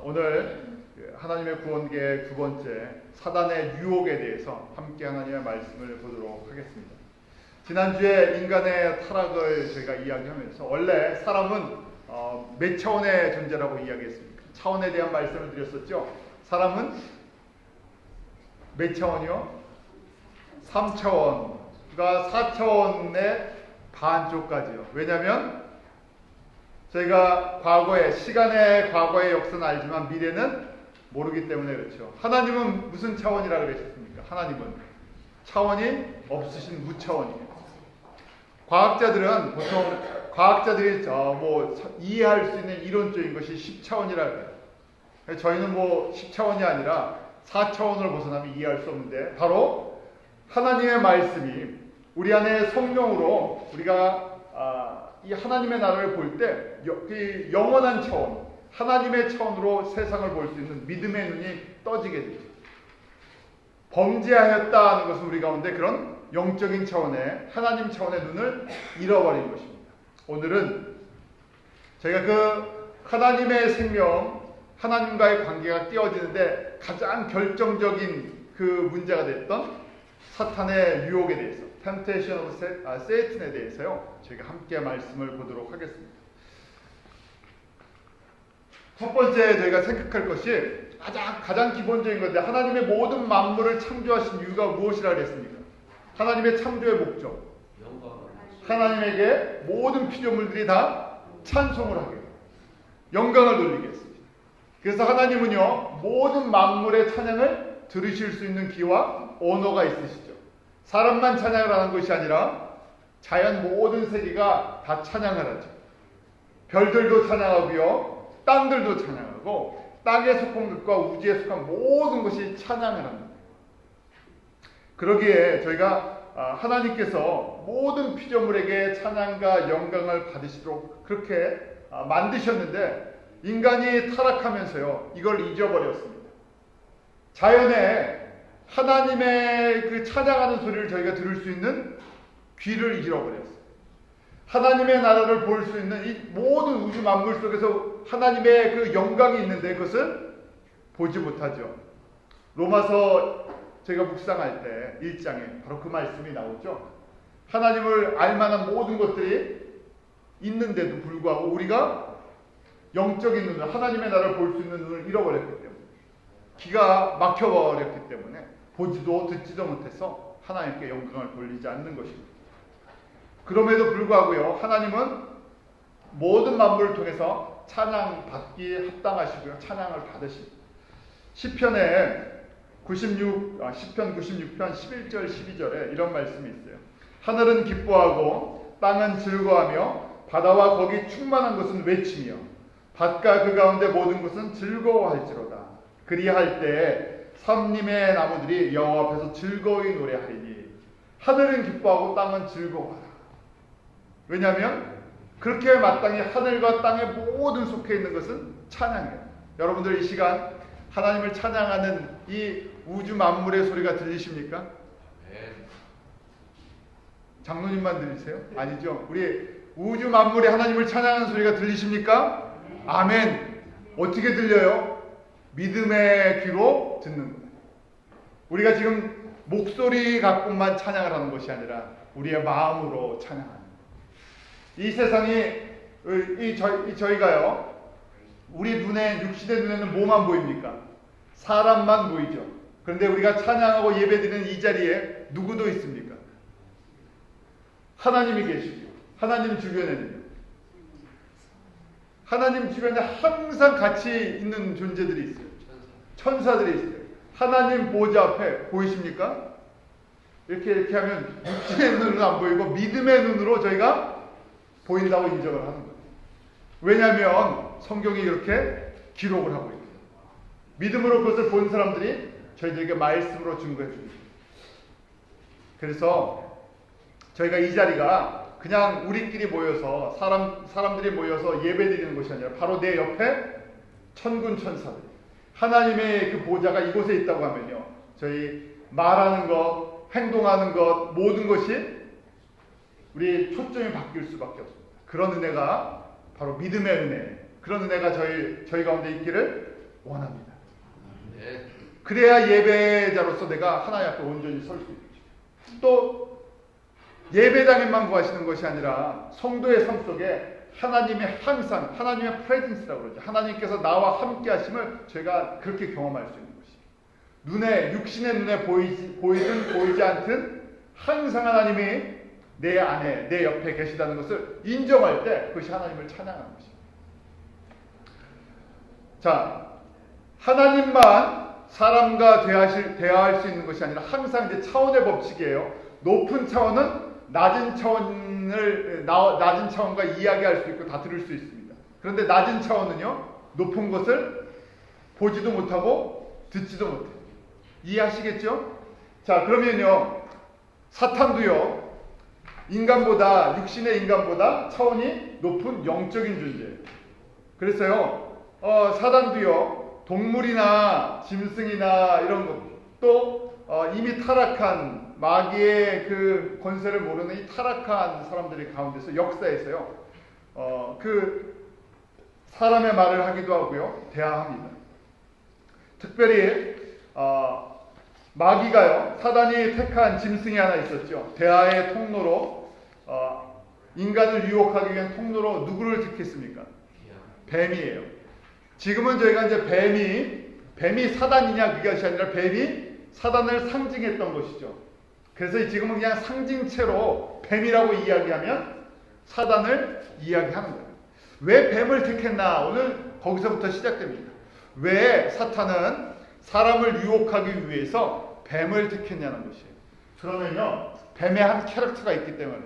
오늘 하나님의 구원계의 두 번째 사단의 유혹에 대해서 함께 하나님의 말씀을 보도록 하겠습니다. 지난주에 인간의 타락을 저희가 이야기하면서 원래 사람은 몇 차원의 존재라고 이야기했습니까? 차원에 대한 말씀을 드렸었죠. 사람은 몇 차원이요? 3차원, 그러니까 4차원의 반쪽까지요. 왜냐하면 저희가 시간의 과거의 역사는 알지만 미래는 모르기 때문에 그렇죠. 하나님은 무슨 차원이라고 그러셨습니까? 하나님은 차원이 없으신 무차원이에요. 과학자들은 보통 과학자들이 이해할 수 있는 이론적인 것이 10차원이라고 해요. 저희는 10차원이 아니라 4차원을 벗어나면 이해할 수 없는데, 바로 하나님의 말씀이 우리 안에 성령으로 우리가 이 하나님의 나라를 볼 때 영원한 차원, 하나님의 차원으로 세상을 볼 수 있는 믿음의 눈이 떠지게 되죠. 범죄하였다는 것은 우리 가운데 그런 영적인 차원의 하나님 차원의 눈을 잃어버린 것입니다. 오늘은 저희가 그 하나님의 생명, 하나님과의 관계가 깨어지는데 가장 결정적인 그 문제가 됐던 사탄의 유혹에 대해서, Temptation of Satan에 대해서요, 저희가 함께 말씀을 보도록 하겠습니다. 첫 번째 저희가 생각할 것이 가장 기본적인 건데, 하나님의 모든 만물을 창조하신 이유가 무엇이라 그랬습니까? 하나님의 창조의 목적, 하나님에게 모든 피조물들이 다 찬송을 하게, 영광을 돌리게 했습니다. 그래서 하나님은요, 모든 만물의 찬양을 들으실 수 있는 귀와 언어가 있으시죠. 사람만 찬양을 하는 것이 아니라 자연 모든 세계가 다 찬양을 하죠. 별들도 찬양하고요, 땅들도 찬양하고, 땅에 속한 것과 우주에 속한 모든 것이 찬양을 합니다. 그러기에 저희가 하나님께서 모든 피조물에게 찬양과 영광을 받으시도록 그렇게 만드셨는데, 인간이 타락하면서요, 이걸 잊어버렸습니다. 자연에 하나님의 그 찬양하는 소리를 저희가 들을 수 있는 귀를 잃어버렸어요. 하나님의 나라를 볼 수 있는 이 모든 우주 만물 속에서 하나님의 그 영광이 있는데 그것을 보지 못하죠. 로마서 저희가 묵상할 때 1장에 바로 그 말씀이 나오죠. 하나님을 알만한 모든 것들이 있는데도 불구하고 우리가 영적인 눈을, 하나님의 나라를 볼 수 있는 눈을 잃어버렸기 때문에, 귀가 막혀버렸기 때문에 보지도 듣지도 못해서 하나님께 영광을 돌리지 않는 것입니다. 그럼에도 불구하고요, 하나님은 모든 만물을 통해서 찬양받기에 합당하시고요, 찬양을 받으십니다. 시편 96편 11절 12절에 이런 말씀이 있어요. 하늘은 기뻐하고 땅은 즐거워하며 바다와 거기 충만한 것은 외치며 밭과 그 가운데 모든 것은 즐거워할지로다. 그리할 때 삼림의 나무들이 여호와 앞에서 즐거이 노래하리니 하늘은 기뻐하고 땅은 즐거워하라. 왜냐하면 그렇게 마땅히 하늘과 땅의 모든 속해 있는 것은 찬양이에요. 여러분들 이 시간 하나님을 찬양하는 이 우주 만물의 소리가 들리십니까? 장로님만 들리세요? 아니죠. 우리 우주 만물의 하나님을 찬양하는 소리가 들리십니까? 아멘. 어떻게 들려요? 믿음의 귀로 듣는 거예요. 우리가 지금 목소리 갖고만 찬양을 하는 것이 아니라 우리의 마음으로 찬양하는 거예요. 이 세상이 저희가요, 우리 눈에, 육신의 눈에는 뭐만 보입니까? 사람만 보이죠. 그런데 우리가 찬양하고 예배드리는 이 자리에 누구도 있습니까? 하나님이 계시고, 하나님 주변에는요, 하나님 주변에 항상 같이 있는 존재들이 있어요. 천사들이 있어요. 하나님 보좌 앞에 보이십니까? 이렇게 하면 육신의 눈으로 안 보이고 믿음의 눈으로 저희가 보인다고 인정을 하는 거예요. 왜냐하면 성경이 이렇게 기록을 하고 있어요. 믿음으로 그것을 본 사람들이 저희들에게 말씀으로 증거해 줍니다. 그래서 저희가 이 자리가 그냥 우리끼리 모여서 사람들이 모여서 예배드리는 것이 아니라 바로 내 옆에 천군 천사들, 하나님의 그 보좌가 이곳에 있다고 하면요, 저희 말하는 것, 행동하는 것, 모든 것이 우리 초점이 바뀔 수밖에 없습니다. 그런 은혜가 바로 믿음의 은혜, 그런 은혜가 저희 가운데 있기를 원합니다. 네. 그래야 예배자로서 내가 하나님 앞에 온전히 설 수 있죠. 또 예배당에만 구하시는 것이 아니라 성도의 삶 속에 하나님의 항상 하나님의 프레젠스라고 그러죠. 하나님께서 나와 함께 하심을 저희가 그렇게 경험할 수 있는 것이에요. 눈에 육신의 눈에 보이든 보이지 않든 항상 하나님이 내 안에 내 옆에 계시다는 것을 인정할 때 그것이 하나님을 찬양하는 것입니다. 자, 하나님만 사람과 대화할 수 있는 것이 아니라 항상 이제 차원의 법칙이에요. 높은 차원은 낮은 차원과 이야기할 수 있고 다 들을 수 있습니다. 그런데 낮은 차원은요, 높은 것을 보지도 못하고 듣지도 못해요. 이해하시겠죠? 자, 그러면요, 사탄도요, 육신의 인간보다 차원이 높은 영적인 존재예요. 그래서요, 사단도요, 동물이나 짐승이나 이런 것, 또 이미 타락한 마귀의 그 권세를 모르는 이 타락한 사람들이 가운데서 역사에서요, 그 사람의 말을 하기도 하고요, 대화합니다. 특별히 마귀가요, 사단이 택한 짐승이 하나 있었죠. 대화의 통로로 인간을 유혹하기 위한 통로로 누구를 택했습니까? 뱀이에요. 지금은 저희가 이제 뱀이 사단이냐 그것이 아니라 뱀이 사단을 상징했던 것이죠. 그래서 지금은 그냥 상징체로 뱀이라고 이야기하면 사단을 이야기하는 거예요. 왜 뱀을 택했나? 오늘 거기서부터 시작됩니다. 왜 사탄은 사람을 유혹하기 위해서 뱀을 택했냐는 것이에요. 그러면요, 뱀의 한 캐릭터가 있기 때문에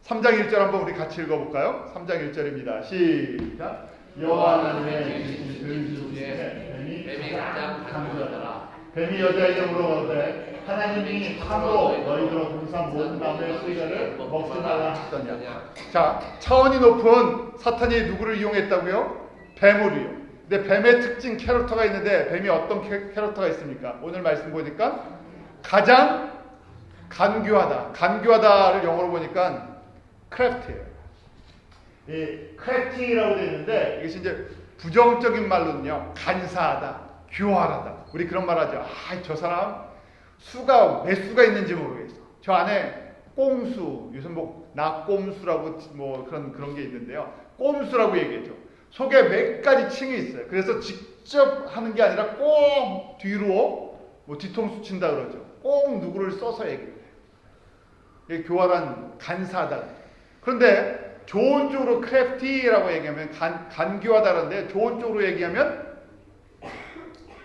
3장 1절 한번 우리 같이 읽어볼까요? 3장 1절입니다. 시작. 여호와 하나님의 그 중에 뱀이 가장 강조하더라. 뱀이 여자에게 물어보되 하나님이 참으로 너희들로 동산 모든 나무의 수자를 먹지 말라 하셨느냐. 자, 차원이 높은 사탄이 누구를 이용했다고요? 뱀을요. 근데 뱀의 특징 캐릭터가 있는데 뱀이 어떤 캐릭터가 있습니까? 오늘 말씀 보니까 가장 간교하다. 간교하다를 영어로 보니까 크래프트예요. 이 크래프티라고 되어 있는데 이것이 이제 부정적인 말로는요, 간사하다, 교활하다. 우리 그런 말 하죠. 저 사람 몇 수가 있는지 모르겠어. 저 안에 꼼수, 요즘 뭐 낙꼼수라고 뭐 그런 게 있는데요. 꼼수라고 얘기했죠. 속에 몇 가지 층이 있어요. 그래서 직접 하는 게 아니라 꼭 뒤로 뒤통수 친다 그러죠. 꼭 누구를 써서 얘기해요. 이게 교활한, 간사하다. 그런데 좋은 쪽으로 크래프티라고 얘기하면 간교하다는데 좋은 쪽으로 얘기하면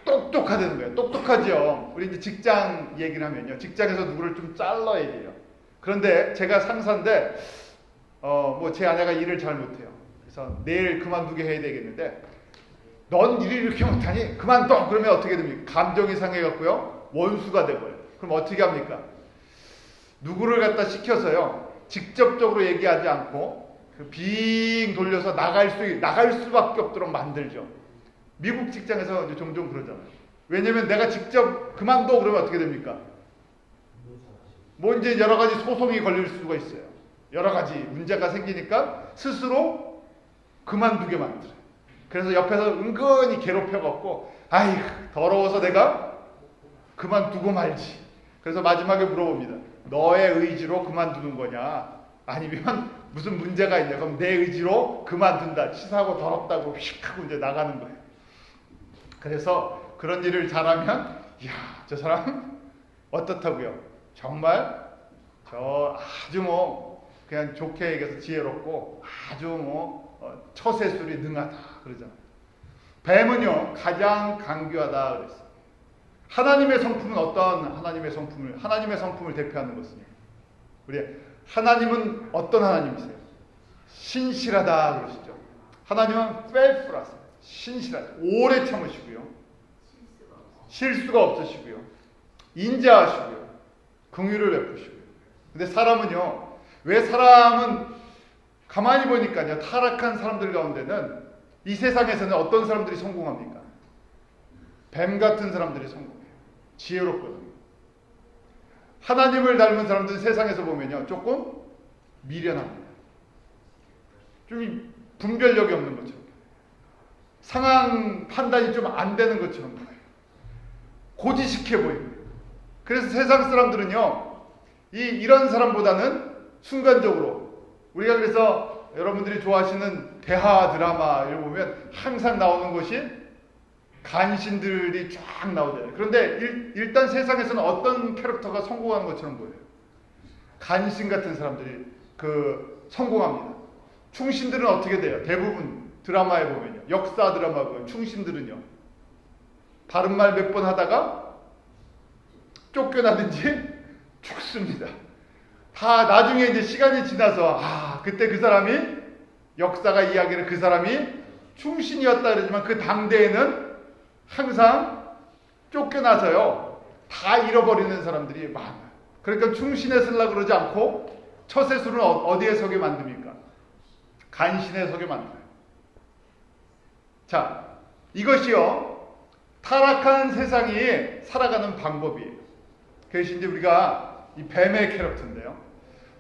똑똑하다는 거예요. 똑똑하죠. 우리 이제 직장 얘기를 하면요, 직장에서 누구를 좀 잘라야 돼요. 그런데 제가 상사인데 제 아내가 일을 잘 못해요. 그래서 내일 그만두게 해야 되겠는데 넌 일을 이렇게 못하니 그만둬. 그러면 어떻게 됩니까? 감정이 상해갖고요, 원수가 돼버려요. 그럼 어떻게 합니까? 누구를 갖다 시켜서요, 직접적으로 얘기하지 않고 빙 돌려서 나갈 수밖에 없도록 만들죠. 미국 직장에서 이제 종종 그러잖아요. 왜냐면 내가 직접 그만둬 그러면 어떻게 됩니까? 이제 여러 가지 소송이 걸릴 수가 있어요. 여러 가지 문제가 생기니까 스스로 그만두게 만들어요. 그래서 옆에서 은근히 괴롭혀갖고 더러워서 내가 그만두고 말지. 그래서 마지막에 물어봅니다. 너의 의지로 그만두는 거냐? 아니면 무슨 문제가 있냐? 그럼 내 의지로 그만둔다. 치사하고 더럽다고 휙 하고 이제 나가는 거예요. 그래서 그런 일을 잘하면 저 사람 어떻다고요? 정말 아주 그냥 좋게 얘기해서 지혜롭고 아주 처세술이 능하다 그러잖아요. 뱀은요, 가장 강교하다 그랬어요. 하나님의 성품은 어떤 하나님의 성품을 대표하는 것입니다. 우리 하나님은 어떤 하나님이세요? 신실하다 그러시죠. 하나님은 faithful하세요. 신실하세요. 오래 참으시고요, 실수가 없으시고요, 인자하시고요, 긍휼을 베푸시고요. 근데 사람은요, 왜 사람은 가만히 보니까요, 타락한 사람들 가운데는 이 세상에서는 어떤 사람들이 성공합니까? 뱀 같은 사람들이 성공해요. 지혜롭거든요. 하나님을 닮은 사람들은 세상에서 보면요, 조금 미련합니다. 좀 분별력이 없는 것처럼. 상황 판단이 좀 안 되는 것처럼 보여요. 고지식해 보입니다. 그래서 세상 사람들은요, 이런 사람보다는 순간적으로, 우리가 그래서 여러분들이 좋아하시는 대하 드라마 이런 거 보면 항상 나오는 것이 간신들이 쫙 나오잖아요. 그런데 일단 세상에서는 어떤 캐릭터가 성공하는 것처럼 보여요. 간신 같은 사람들이 성공합니다. 충신들은 어떻게 돼요? 대부분 드라마에 보면요, 역사 드라마 보면 충신들은요, 바른 말 몇 번 하다가 쫓겨나든지 죽습니다. 다 나중에 이제 시간이 지나서 그때 그 사람이, 역사가 이야기를 그 사람이 충신이었다 그러지만 그 당대에는 항상 쫓겨나서요 다 잃어버리는 사람들이 많아요. 그러니까 충신에 쓰려고 그러지 않고 처세술은 어디에 서게 만듭니까? 간신에 서게 만들어요. 자, 이것이요 타락한 세상이 살아가는 방법이에요. 그것이 이제 우리가 이 뱀의 캐릭터인데요,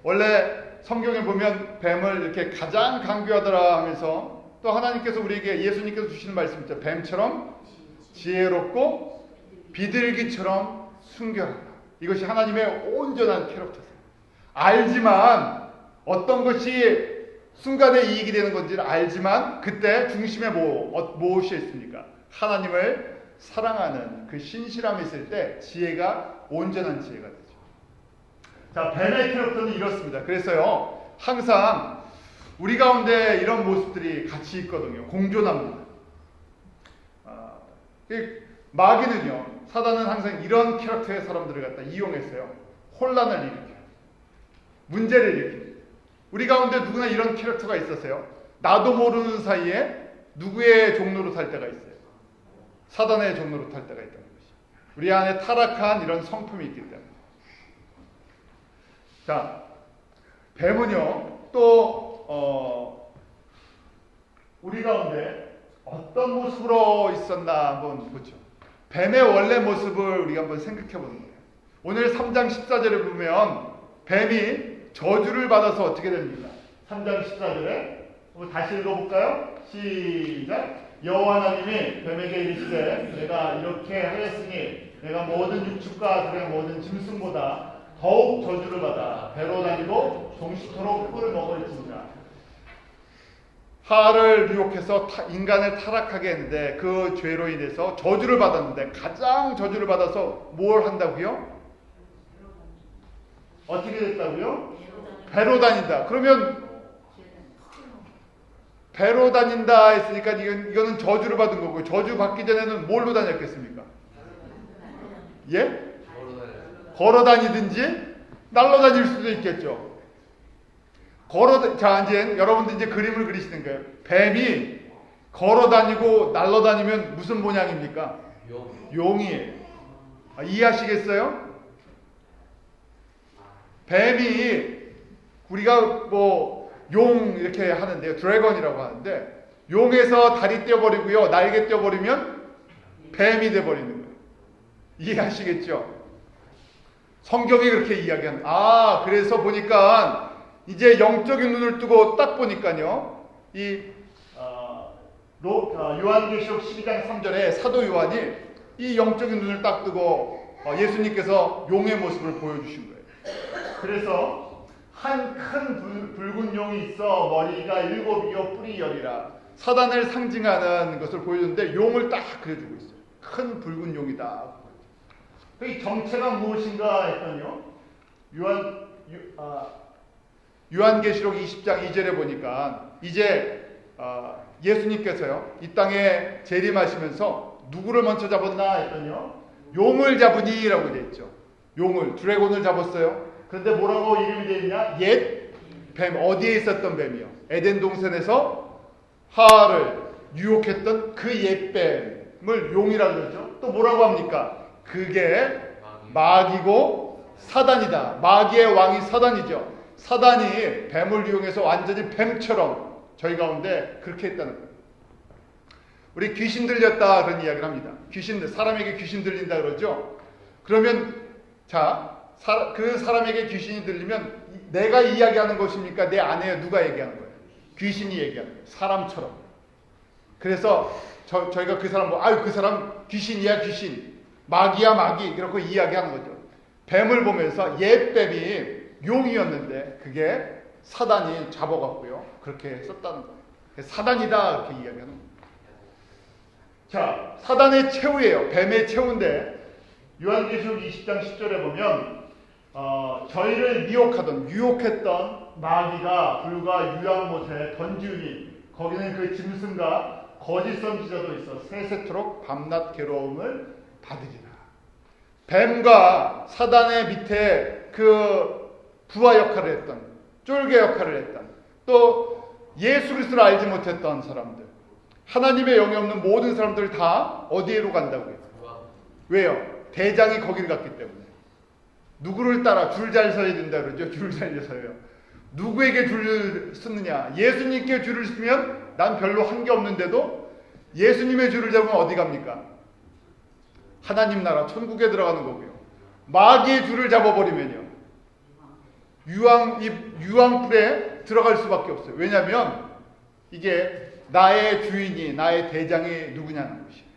원래 성경에 보면 뱀을 이렇게 가장 강교하더라 하면서 또 하나님께서 우리에게, 예수님께서 주시는 말씀 있죠. 뱀처럼 지혜롭고 비둘기처럼 순결하다. 이것이 하나님의 온전한 캐릭터세요. 알지만 어떤 것이 순간에 이익이 되는 건지를 알지만 그때 중심에 무엇이 있습니까? 하나님을 사랑하는 그 신실함이 있을 때 지혜가 온전한 지혜가 되죠. 자, 뱀의 캐릭터는 이렇습니다. 그래서요 항상 우리 가운데 이런 모습들이 같이 있거든요. 공존합니다. 마귀는요, 사단은 항상 이런 캐릭터의 사람들을 갖다 이용했어요. 혼란을 일으켜요. 문제를 일으켜요. 우리 가운데 누구나 이런 캐릭터가 있었어요. 나도 모르는 사이에 누구의 종로로 살 때가 있어요. 사단의 종로로 탈 때가 있다는 것이죠. 우리 안에 타락한 이런 성품이 있기 때문에. 자, 뱀은요 또 우리 가운데 어떤 모습으로 있었나 한번 보죠. 뱀의 원래 모습을 우리가 한번 생각해 보는 거예요. 오늘 3장 14절에 보면 뱀이 저주를 받아서 어떻게 됩니까? 3장 14절에 다시 읽어볼까요? 시작. 여호와 하나님이 뱀에게 이르시되 내가 이렇게 하였으니 내가 모든 육축과 들의 모든 짐승보다 더욱 저주를 받아 배로 다니고 종식토록 꿀을 먹을지니라. 하를 유혹해서 인간을 타락하게 했는데 그 죄로 인해서 저주를 받았는데 가장 저주를 받아서 뭘 한다고요? 어떻게 됐다고요? 배로 다닌다. 그러면 배로 다닌다 했으니까 이거는 저주를 받은 거고요. 저주 받기 전에는 뭘로 다녔겠습니까? 예? 걸어 다니든지 날로 다닐 수도 있겠죠. 자, 이제 여러분들 이제 그림을 그리시는 거예요. 뱀이 걸어 다니고 날로 다니면 무슨 모양입니까? 용이에요. 이해하시겠어요? 뱀이 우리가 용 이렇게 하는데요. 드래곤이라고 하는데 용에서 다리 떼어버리고요. 날개 떼어버리면 뱀이 돼버리는 거예요. 이해하시겠죠? 성경이 그렇게 이야기하는. 그래서 보니까 이제 영적인 눈을 뜨고 딱 보니까요. 요한계시록 12장 3절에 사도 요한이 이 영적인 눈을 딱 뜨고 예수님께서 용의 모습을 보여주신 거예요. 그래서 한 큰 붉은 용이 있어 머리가 7이요 뿔이 10이라. 사단을 상징하는 것을 보여주는데 용을 딱 그려주고 있어요. 큰 붉은 용이다. 이 정체가 무엇인가 했더니요. 요한계시록 20장 2절에 보니까 이제 예수님께서요 이 땅에 재림하시면서 누구를 먼저 잡았나 했더니요 용을 잡으니라고 되어 있죠. 용을, 드래곤을 잡았어요. 그런데 뭐라고 이름이 되어 있냐? 옛 뱀. 어디에 있었던 뱀이요? 에덴 동산에서 하와를 유혹했던 그 옛 뱀을 용이라고 그러죠. 또 뭐라고 합니까? 그게 마귀고 사단이다. 마귀의 왕이 사단이죠. 사단이 뱀을 이용해서 완전히 뱀처럼 저희 가운데 그렇게 했다는 거예요. 우리 귀신 들렸다 그런 이야기를 합니다. 사람에게 귀신 들린다 그러죠. 그러면 그 사람에게 귀신이 들리면 내가 이야기하는 것입니까? 내 안에 누가 얘기하는 거예요? 귀신이 얘기하는 거예요. 사람처럼. 그래서 저희가 그 사람 그 사람 귀신이야 귀신, 마귀야 마귀 이렇게 이야기하는 거죠. 뱀을 보면서 옛 뱀이 용이었는데 그게 사단이 잡아갔고요. 그렇게 썼다는 거예요. 사단이다 이렇게 이야기하는 거예요. 자, 사단의 최후예요. 뱀의 최후인데 요한계시록 20장 10절에 보면 저희를 미혹하던 유혹했던 마귀가 불과 유황못에 던지우니 거기는 그 짐승과 거짓 선지자도 있어 세세토록 밤낮 괴로움을 받으리라. 뱀과 사단의 밑에 그 부하 역할을 했던, 쫄개 역할을 했던, 또 예수 그리스도를 알지 못했던 사람들, 하나님의 영이 없는 모든 사람들 다 어디로 간다고요? 왜요? 대장이 거기를 갔기 때문에. 누구를 따라 줄 잘 서야 된다 그러죠. 줄 잘 서요. 누구에게 줄을 쓰느냐? 예수님께 줄을 쓰면 난 별로 한 게 없는데도 예수님의 줄을 잡으면 어디 갑니까? 하나님 나라 천국에 들어가는 거고요. 마귀의 줄을 잡아버리면요, 유황불에 들어갈 수밖에 없어요. 왜냐하면 이게 나의 주인이, 나의 대장이 누구냐는 것이에요.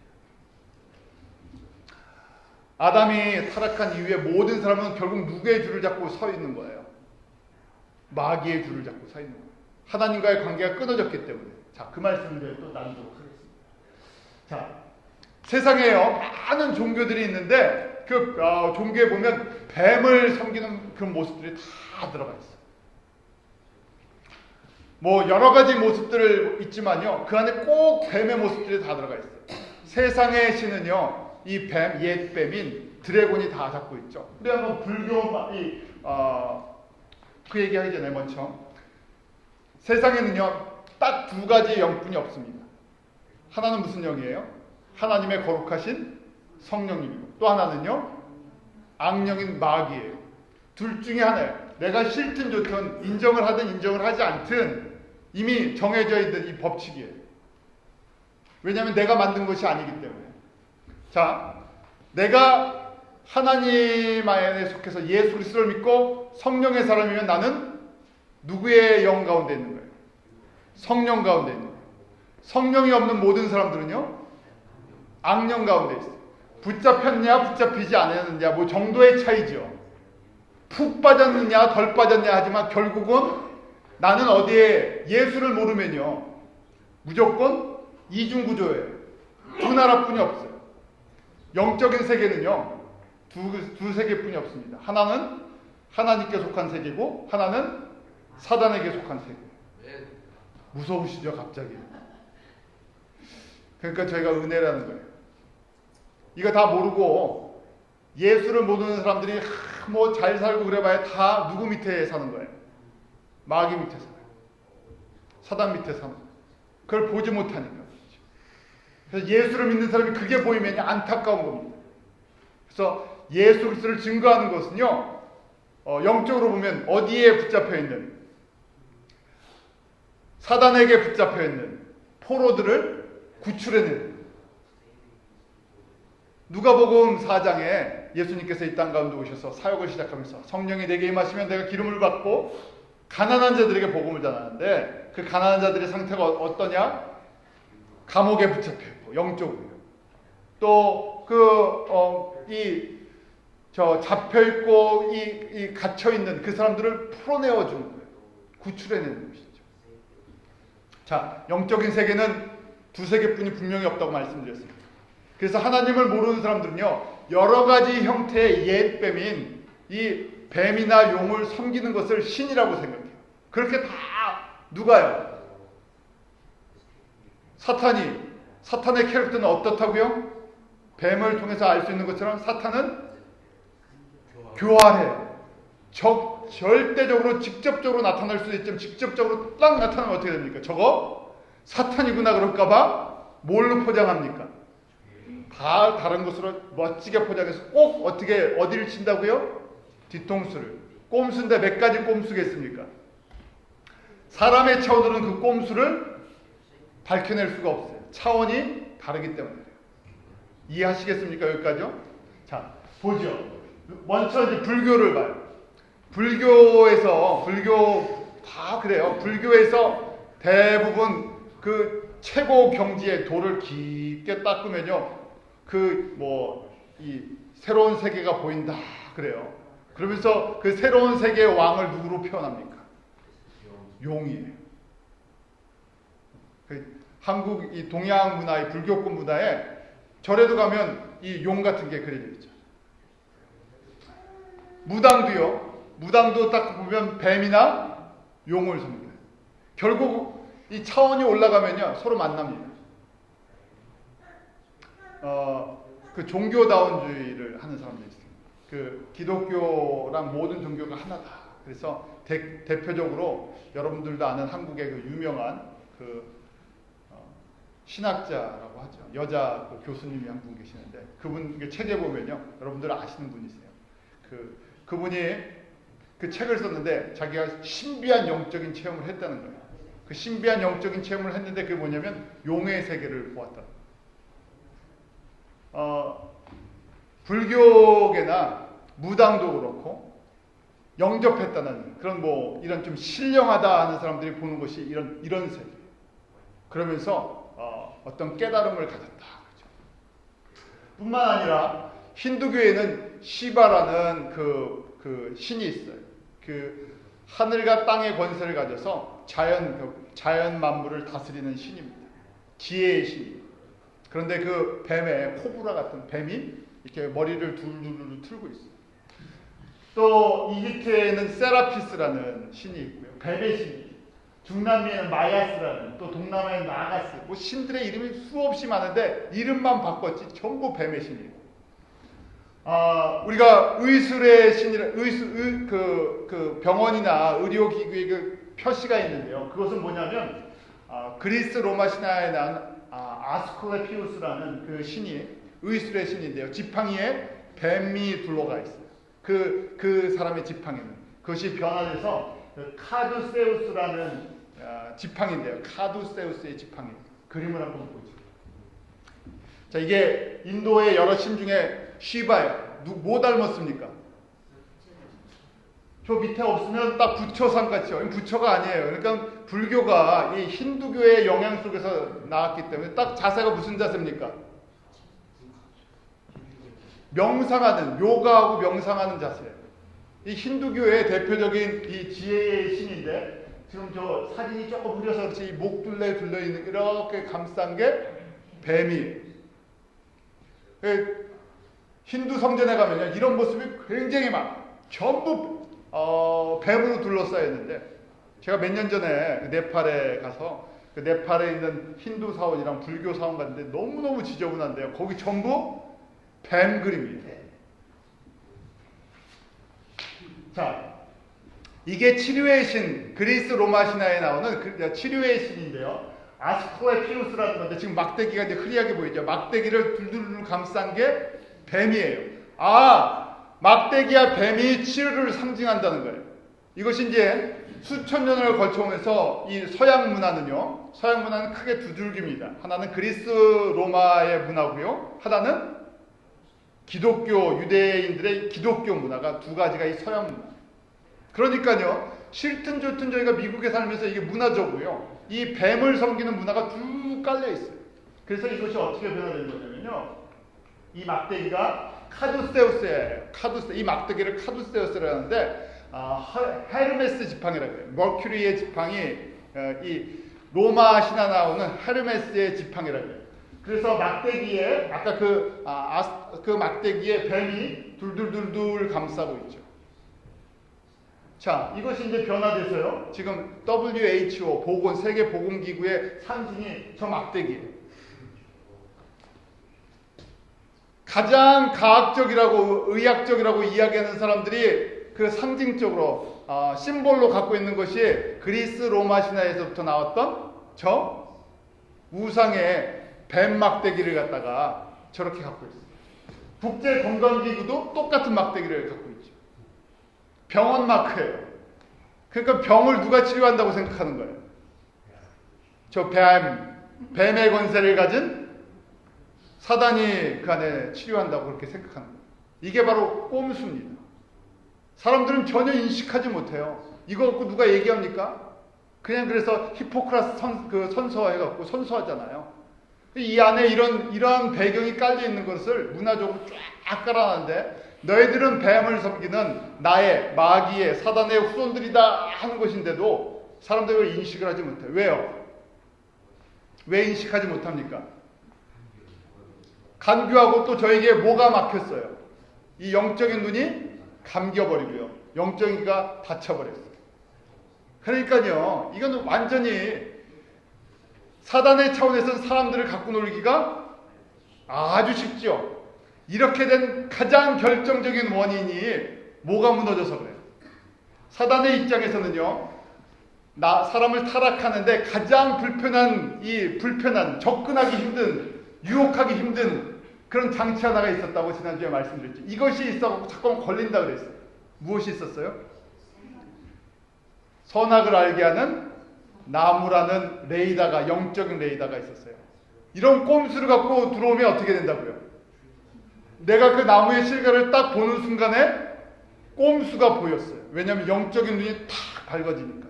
아담이 타락한 이후에 모든 사람은 결국 누구의 줄을 잡고 서 있는 거예요? 마귀의 줄을 잡고 서 있는 거예요. 하나님과의 관계가 끊어졌기 때문에. 자, 그 말씀을 또 나누도록 하겠습니다. 자, 세상에요 많은 종교들이 있는데 그 종교에 보면 뱀을 섬기는 그런 모습들이 다 들어가 있어요. 뭐 여러 가지 모습들을 있지만요, 그 안에 꼭 뱀의 모습들이 다 들어가 있어요. 세상의 신은요, 이 뱀, 옛 뱀인 드래곤이 다 잡고 있죠. 우리 한번 불교 그 얘기하기 전에 먼저 세상에는요 딱 두 가지 영뿐이 없습니다. 하나는 무슨 영이에요? 하나님의 거룩하신 성령님이고, 또 하나는요 악령인 마귀예요. 둘 중에 하나예요. 내가 싫든 좋든, 인정을 하든 인정을 하지 않든 이미 정해져 있는 이 법칙이에요. 왜냐하면 내가 만든 것이 아니기 때문에. 자, 내가 하나님 안에 속해서 예수 그리스도를 믿고 성령의 사람이면 나는 누구의 영 가운데 있는 거예요? 성령 가운데 있는 거예요. 성령이 없는 모든 사람들은요 악령 가운데 있어요. 붙잡혔냐 붙잡히지 않았느냐 뭐 정도의 차이죠. 푹 빠졌느냐 덜 빠졌냐 하지만 결국은 나는 어디에 예수를 모르면요 무조건 이중구조예요. 두 나라뿐이 없어요. 영적인 세계는요 두 세계뿐이 없습니다. 하나는 하나님께 속한 세계고 하나는 사단에게 속한 세계예요. 무서우시죠 갑자기? 그러니까 저희가 은혜라는 거예요. 이거 다 모르고 예수를 모르는 사람들이 뭐 잘 살고 그래봐야 다 누구 밑에 사는 거예요? 마귀 밑에 살아요. 사단 밑에 사는 거예요. 그걸 보지 못하니까. 그래서 예수를 믿는 사람이 그게 보이면 안타까운 겁니다. 그래서 예수 그리스도를 증거하는 것은요 영적으로 보면 어디에 붙잡혀 있는, 사단에게 붙잡혀 있는 포로들을 구출해내는. 누가복음 4장에 예수님께서 이 땅 가운데 오셔서 사역을 시작하면서 성령이 내게 임하시면 내가 기름을 받고 가난한 자들에게 복음을 전하는데, 그 가난한 자들의 상태가 어떠냐? 감옥에 붙잡혀 있고 영적으로요. 또 잡혀 있고 이 갇혀 있는 그 사람들을 풀어내어 주는 거예요. 구출해내는 것이죠. 자, 영적인 세계는 두 세계뿐이 분명히 없다고 말씀드렸습니다. 그래서 하나님을 모르는 사람들은요 여러 가지 형태의 옛 뱀인 이 뱀이나 용을 섬기는 것을 신이라고 생각해요. 그렇게 다 누가요? 사탄의 캐릭터는 어떻다고요? 뱀을 통해서 알 수 있는 것처럼 사탄은 교활해요. 절대적으로 직접적으로 나타날 수도 있지만 직접적으로 딱 나타나면 어떻게 됩니까? 저거 사탄이구나 그럴까봐 뭘로 포장합니까? 다 다른 것으로 멋지게 포장해서 꼭 어디를 친다고요? 뒤통수를. 꼼수인데 몇 가지 꼼수겠습니까? 사람의 차원으로는 그 꼼수를 밝혀낼 수가 없어요. 차원이 다르기 때문에. 이해하시겠습니까? 여기까지요? 자, 보죠. 먼저 이제 불교를 봐요. 불교 다 그래요. 불교에서 대부분 그 최고 경지의 돌을 깊게 닦으면요, 이 새로운 세계가 보인다 그래요. 그러면서 그 새로운 세계의 왕을 누구로 표현합니까? 용이에요. 한국 이 동양 문화의 불교권 문화에 절에도 가면 이 용 같은 게 그려져 있죠. 무당도요. 무당도 딱 보면 뱀이나 용을 섭니다. 결국 이 차원이 올라가면요 서로 만납니다. 그 종교다원주의를 하는 사람들이 있어요. 그 기독교랑 모든 종교가 하나다. 그래서 대표적으로 여러분들도 아는 한국의 그 유명한 신학자라고 하죠. 여자 교수님이 한 분 계시는데 그분 책에 보면요, 여러분들 아시는 분이세요. 그분이 그 책을 썼는데 자기가 신비한 영적인 체험을 했다는 거예요. 그 신비한 영적인 체험을 했는데 그게 뭐냐면 용의 세계를 보았다. 불교계나 무당도 그렇고 영접했다는 그런 이런 좀 신령하다 하는 사람들이 보는 것이 이런 세계. 그러면서 어떤 깨달음을 가졌다. 그렇죠? 뿐만 아니라 힌두교에는 시바라는 그 신이 있어요. 그 하늘과 땅의 권세를 가져서 자연 만물을 다스리는 신입니다. 지혜의 신이. 그런데 그 뱀에 코브라 같은 뱀이 이렇게 머리를 둘둘 틀고 있어요. 또 이집트에는 세라피스라는 신이 있고요. 뱀의 신이. 중남미에는 마야스라는, 또 동남아에는 나가스. 신들의 이름이 수없이 많은데 이름만 바꿨지 전부 뱀의 신이에요. 우리가 의술의 신이라 그 병원이나 의료기구의 그 표시가 있는데요. 그것은 뭐냐면 그리스 로마 신화에 나온 아스클레피우스라는 그 신이 의술의 신인데요. 지팡이에 뱀이 둘러가 있어요. 그 사람의 지팡이는 그것이 변화돼서 카두세우스라는 지팡인데요. 카두세우스의 지팡이 그림을 한번 보죠. 자, 이게 인도의 여러 신 중에 시바예요. 뭐 닮았습니까? 저 밑에 없으면 딱 부처상 같죠. 부처가 아니에요. 그러니까 불교가 이 힌두교의 영향 속에서 나왔기 때문에 딱 자세가 무슨 자세입니까? 명상하는, 요가하고 명상하는 자세예요. 이 힌두교의 대표적인 이 지혜의 신인데 지금 저 사진이 조금 흐려서 그렇지 이 목둘레 둘러있는 이렇게 감싼 게 뱀이에요. 힌두 성전에 가면요 이런 모습이 굉장히 많아요. 전부 뱀으로 둘러싸여 있는데 제가 몇 년 전에 네팔에 가서 그 네팔에 있는 힌두 사원이랑 불교 사원 갔는데 너무너무 지저분한데요. 거기 전부 뱀 그림이에요. 자, 이게 치료의 신, 그리스 로마 신화에 나오는 치료의 신인데요. 아스클레피우스라는 건데 지금 막대기가 이제 흐리하게 보이죠. 막대기를 둘둘 감싼 게 뱀이에요. 막대기와 뱀이 치료를 상징한다는 거예요. 이것이 이제 수천 년을 거쳐오면서 이 서양 문화는 크게 두 줄기입니다. 하나는 그리스 로마의 문화고요. 하나는 기독교 유대인들의 기독교 문화가 두 가지가 이 서양 문화. 그러니까요. 싫든 좋든 저희가 미국에 살면서 이게 문화적으로요. 이 뱀을 섬기는 문화가 쭉 깔려 있어요. 그래서 이것이 어떻게 변화된 거냐면요. 이 막대기가 카두세우스예요. 이 막대기를 카두세우스라고 하는데 헤르메스 지팡이라고 해요. 머큐리의 지팡이, 이 로마 신화 나오는 헤르메스의 지팡이라고 해요. 그래서 막대기에 아까 그 막대기에 뱀이 둘둘둘둘 감싸고 있죠. 자, 이것이 이제 변화돼서요. 지금 WHO 세계 보건기구의 상징이 저 막대기예요. 가장 과학적이라고 의학적이라고 이야기하는 사람들이 그 상징적으로 심볼로 갖고 있는 것이 그리스 로마 신화에서부터 나왔던 저 우상의 뱀 막대기를 갖다가 저렇게 갖고 있어요. 국제건강기구도 똑같은 막대기를 갖고 있죠. 병원 마크예요. 그러니까 병을 누가 치료한다고 생각하는 거예요? 저 뱀의 권세를 가진 사단이 그 안에 치료한다고 그렇게 생각하는 거예요. 이게 바로 꼼수입니다. 사람들은 전혀 인식하지 못해요. 이거 갖고 누가 얘기합니까? 그냥 그래서 히포크라스 선서해갖고 선서하잖아요. 이 안에 이러한 배경이 깔려 있는 것을 문화적으로 쫙 깔아놨는데 너희들은 뱀을 섬기는 나의 마귀의 사단의 후손들이다 하는 것인데도 사람들이 그걸 인식을 하지 못해요. 왜요? 왜 인식하지 못합니까? 간교하고 또 저에게 뭐가 막혔어요? 이 영적인 눈이 감겨버리고요. 영적인 귀가 닫혀버렸어요. 그러니까요, 이건 완전히 사단의 차원에서는 사람들을 갖고 놀기가 아주 쉽죠. 이렇게 된 가장 결정적인 원인이 뭐가 무너져서 그래요? 사단의 입장에서는요, 사람을 타락하는데 가장 불편한, 접근하기 힘든, 유혹하기 힘든 그런 장치 하나가 있었다고 지난주에 말씀드렸죠. 이것이 있어서 자꾸 걸린다 그랬어요. 무엇이 있었어요? 선악을 알게 하는 나무라는 레이더가, 영적인 레이더가 있었어요. 이런 꼼수를 갖고 들어오면 어떻게 된다고요? 내가 그 나무의 실과를 딱 보는 순간에 꼼수가 보였어요. 왜냐하면 영적인 눈이 탁 밝아지니까.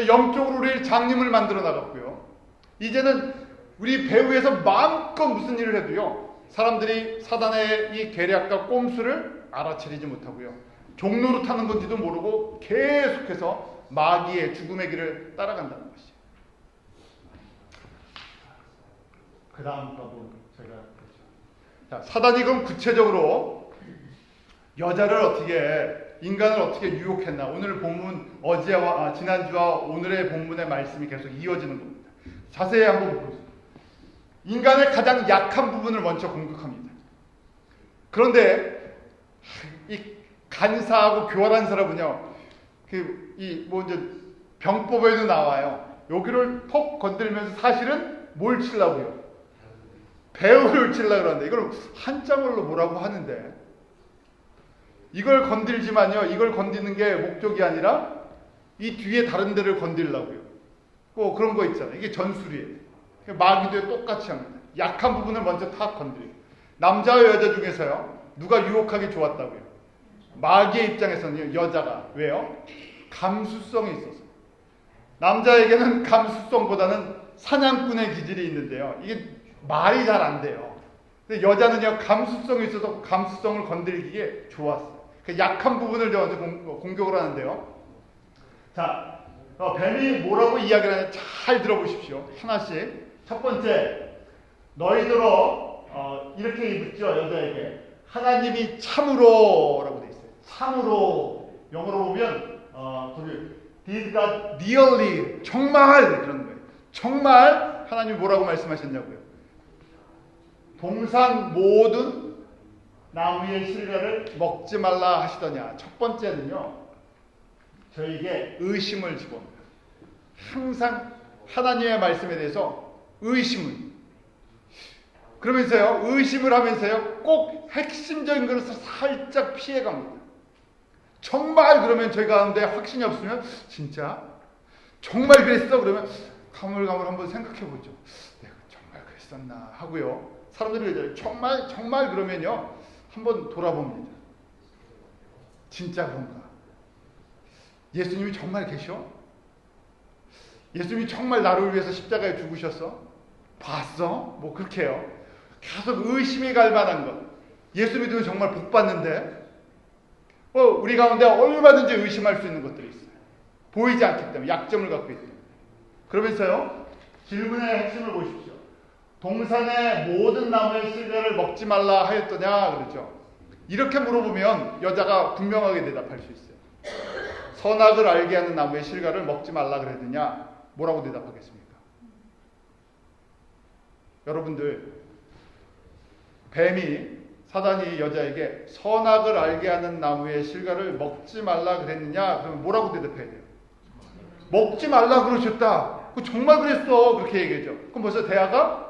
영적으로 우리 장님을 만들어 나갔고요. 이제는 우리 배후에서 마음껏 무슨 일을 해도요, 사람들이 사단의 이 계략과 꼼수를 알아차리지 못하고요, 종로로 타는 건지도 모르고 계속해서 마귀의 죽음의 길을 따라간다는 것이죠. 그 다음 거도 제가 자, 사단이 그럼 구체적으로 인간을 어떻게 유혹했나? 오늘 본문 지난주와 오늘의 본문의 말씀이 계속 이어지는 겁니다. 자세히 한번 보세요. 인간의 가장 약한 부분을 먼저 공격합니다. 그런데 이 간사하고 교활한 사람은요, 이제 병법에도 나와요. 여기를 톡 건들면서 사실은 뭘 치려고요? 배우를 치려고 그러는데 이걸 한자말로 뭐라고 하는데, 이걸 건들지만요, 이걸 건드는 게 목적이 아니라 이 뒤에 다른 데를 건들려고요. 그런 거 있잖아요. 이게 전술이에요. 마귀도 똑같이 합니다. 약한 부분을 먼저 탁 건드려요. 남자와 여자 중에서요, 누가 유혹하기 좋았다고요? 마귀의 입장에서는요, 여자가. 왜요? 감수성이 있어서. 남자에게는 감수성보다는 사냥꾼의 기질이 있는데요, 이게 말이 잘 안 돼요. 근데 여자는요, 감수성이 있어서 감수성을 건드리기에 좋았어요. 약한 부분을 저한테 공격을 하는데요. 자, 뱀이 뭐라고 이야기를 하는지 잘 들어보십시오. 하나씩. 첫 번째, 너희들어 이렇게 묻죠, 여자에게. 하나님이 참으로라고 돼 있어요. 참으로. 영어로 보면 Did God really, 정말 그런 거예요. 정말 하나님이 뭐라고 말씀하셨냐고요. 동산 모든 나무의 실과를 먹지 말라 하시더냐. 첫 번째는요, 저에게 의심을 집어넣어요. 항상 하나님의 말씀에 대해서 그러면서요, 의심을 하면서요, 꼭 핵심적인 것을 살짝 피해갑니다. 정말 그러면 저희 가운데 확신이 없으면, 진짜? 정말 그랬어? 그러면 가물가물 한번 생각해보죠. 내가 정말 그랬었나 하고요. 사람들이 그러잖아요. 정말 그러면요, 한번 돌아봅니다. 진짜 그런가? 예수님이 정말 계셔? 예수님이 정말 나를 위해서 십자가에 죽으셨어? 봤어? 그렇게 해요. 계속 의심이 갈 만한 것. 예수 믿으면 정말 복 받는데, 우리 가운데 얼마든지 의심할 수 있는 것들이 있어요. 보이지 않기 때문에, 약점을 갖고 있기 때문에. 그러면서요, 질문의 핵심을 보십시오. 동산의 모든 나무의 실과를 먹지 말라 하였더냐 그러죠. 이렇게 물어보면 여자가 분명하게 대답할 수 있어요. 선악을 알게 하는 나무의 실과를 먹지 말라 그랬느냐? 뭐라고 대답하겠습니까? 여러분들, 사단이 여자에게 선악을 알게 하는 나무의 실과를 먹지 말라 그랬느냐? 그러면 뭐라고 대답해야 돼요? 먹지 말라 그러셨다. 정말 그랬어. 그렇게 얘기하죠. 그럼 벌써 대화가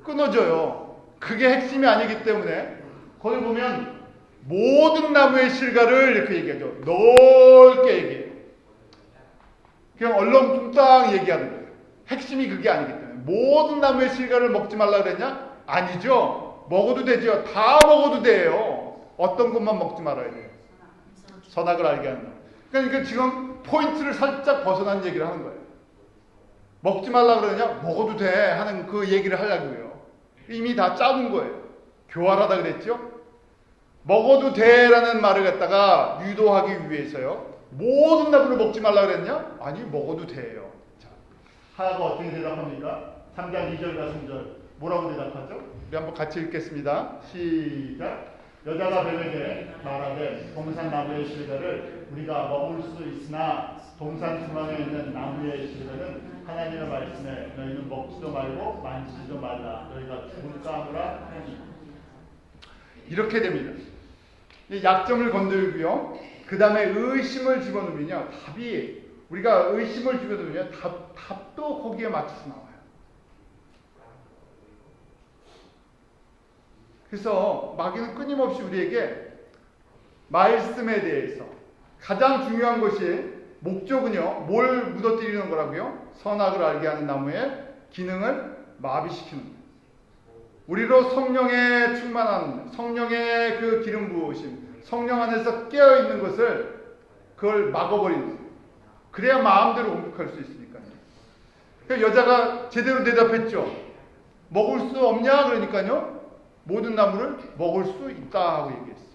끊어져요. 그게 핵심이 아니기 때문에 거기 보면 모든 나무의 실과를 이렇게 얘기하죠. 넓게 얘기해요. 그냥 얼렁뚱땅 얘기하는 거예요. 핵심이 그게 아니기 때문에. 모든 나무의 실과를 먹지 말라 그랬냐? 아니죠. 먹어도 되죠. 다 먹어도 돼요. 어떤 것만 먹지 말아야 돼요. 선악을 알게 하는 것. 그러니까 지금 포인트를 살짝 벗어난 얘기를 하는 거예요. 먹지 말라 그러냐? 먹어도 돼 하는 그 얘기를 하려고요. 이미 다 짜는 거예요. 교활하다 그랬죠? 먹어도 돼라는 말을 갖다가 유도하기 위해서요. 모든 나무를 먹지 말라 그랬냐? 아니, 먹어도 돼요. 자, 하나가 어떻게 대답합니까? 3장 2절과 3절 뭐라고 대답하죠? 우리 한번 같이 읽겠습니다. 시작. 여자가 뱀에게 말하되 동산나무의 실과를 우리가 먹을 수 있으나 동산 중앙에 있는 나무의 실과는 하나님의 말씀에 너희는 먹지도 말고 만지지도 말라. 너희가 죽을까 하노라 하니. 이렇게 됩니다. 약점을 건들고요. 그 다음에 의심을 집어넣으면요. 답이, 우리가 의심을 집어넣으면 답도 거기에 맞춰서 나와요. 그래서 마귀는 끊임없이 우리에게 말씀에 대해서 가장 중요한 것이 목적은요. 뭘 무너뜨리는 거라고요? 선악을 알게 하는 나무의 기능을 마비시키는 거예요. 우리로 성령에 충만한, 성령의 그 기름 부으심, 성령 안에서 깨어있는 것을 그걸 막아버리는 거예요. 그래야 마음대로 공격할 수 있으니까요. 그러니까 여자가 제대로 대답했죠. 먹을 수 없냐? 그러니까요. 모든 나무를 먹을 수 있다 하고 얘기했어요.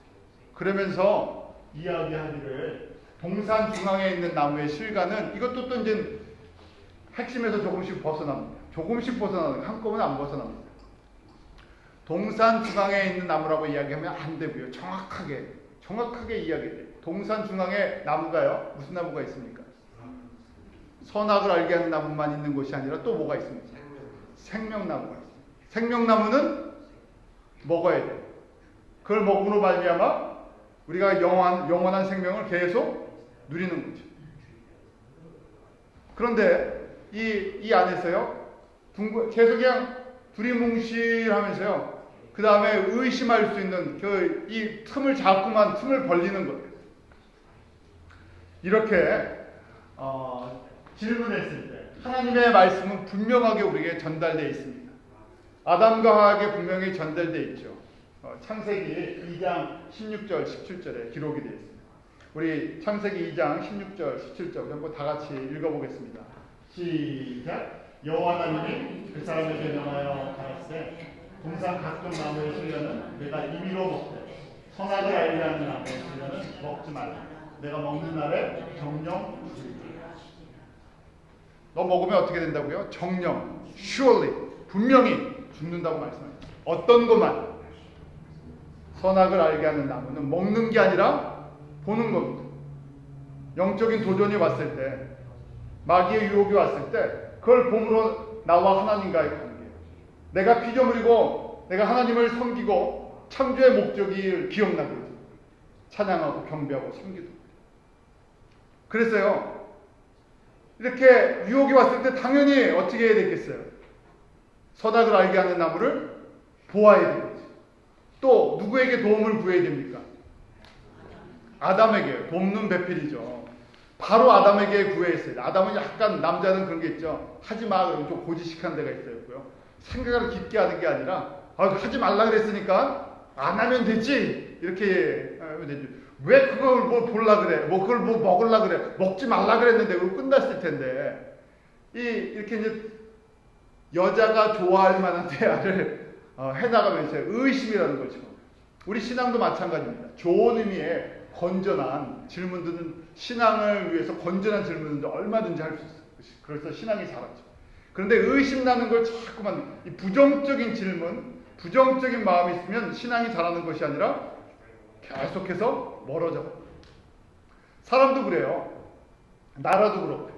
그러면서 이야기하기를 동산 중앙에 있는 나무의 실과는 이것도 또 이제 핵심에서 조금씩 벗어납니다. 조금씩 벗어나는, 한꺼번에 안 벗어납니다. 동산 중앙에 있는 나무라고 이야기하면 안 되고요. 정확하게 이야기해야 돼요. 동산 중앙에 나무가요. 무슨 나무가 있습니까? 선악을 알게 하는 나무만 있는 것이 아니라 또 뭐가 있습니까? 생명나무가 있습니다. 생명나무는 먹어야 돼요. 그걸 먹음으로 말미암아 우리가 영원한 생명을 계속 누리는 거죠. 그런데 이 안에서요. 계속 그냥 두리뭉실하면서요. 그 다음에 의심할 수 있는 이 틈을 자꾸만 틈을 벌리는 거예요. 이렇게 질문했을 때 하나님의 말씀은 분명하게 우리에게 전달되어 있습니다. 아담과 하와에게 분명히 전달되어 있죠. 창세기 2장 16절 17절에 기록이 되어 있습니다. 우리 창세기 2장 16절 17절 한번 다 같이 읽어보겠습니다. 시작. 여호와 하나님이 그 사람에게 명하여 가라사대 동산 각종 나무의 실과는 내가 임의로 먹되 선악을 알게 하는 나무의 실과는 먹지 말라. 내가 먹는 날에 정령 죽으리라. 너 먹으면 어떻게 된다고요? 정령, surely, 분명히 죽는다고 말씀합니다. 어떤 것만? 선악을 알게 하는 나무는 먹는 게 아니라 보는 겁니다. 영적인 도전이 왔을 때, 마귀의 유혹이 왔을 때 그걸 봄으로 나와 하나님과의 관계예요. 내가 피조물이고 내가 하나님을 섬기고 창조의 목적이 기억나게 해요. 찬양하고 경배하고 섬기도. 그래서요. 이렇게 유혹이 왔을 때 당연히 어떻게 해야 되겠어요? 선악을 알게 하는 나무를 보아야 되겠죠. 또 누구에게 도움을 구해야 됩니까? 아담에게. 돕는 배필이죠. 바로 아담에게 구했어요. 아담은 약간 남자는 그런 게 있죠. 하지 마 그러면 좀 고지식한 데가 있어요. 생각을 깊게 하는 게 아니라 하지 말라 그랬으니까 안 하면 되지 이렇게 하면 되지. 왜 그걸 뭐 볼라 그래? 그걸 뭐 먹을라 그래? 먹지 말라 그랬는데 그거 끝났을 텐데 이렇게 이제 여자가 좋아할 만한 대화를 해나가면서 의심이라는 거죠. 우리 신앙도 마찬가지입니다. 좋은 의미의 건전한 질문들은 신앙을 위해서 건전한 질문은 얼마든지 할 수 있어요. 그래서 신앙이 자라죠. 그런데 의심나는 걸 자꾸만 이 부정적인 질문, 부정적인 마음이 있으면 신앙이 자라는 것이 아니라 계속해서 멀어져. 사람도 그래요. 나라도 그렇고.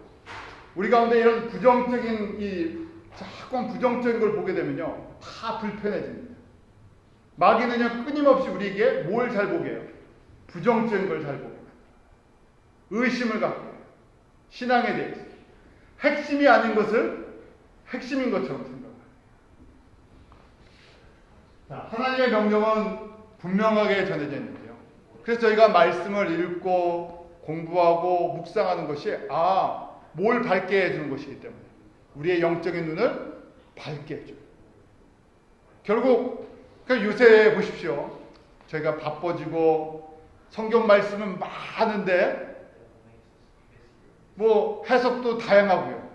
우리 가운데 이런 부정적인 자꾸만 부정적인 걸 보게 되면요. 다 불편해집니다. 마귀는요 끊임없이 우리에게 뭘 잘 보게 해요? 부정적인 걸 잘 보게 해요. 의심을 갖게 해요. 신앙에 대해서. 핵심이 아닌 것을 핵심인 것처럼 생각해요. 자, 하나님의 명령은 분명하게 전해져 있는데요. 그래서 저희가 말씀을 읽고 공부하고 묵상하는 것이 뭘 밝게 해주는 것이기 때문에 우리의 영적인 눈을 밝게 해줘요. 결국 요새 보십시오. 저희가 바빠지고 성경 말씀은 많은데 뭐 해석도 다양하고요.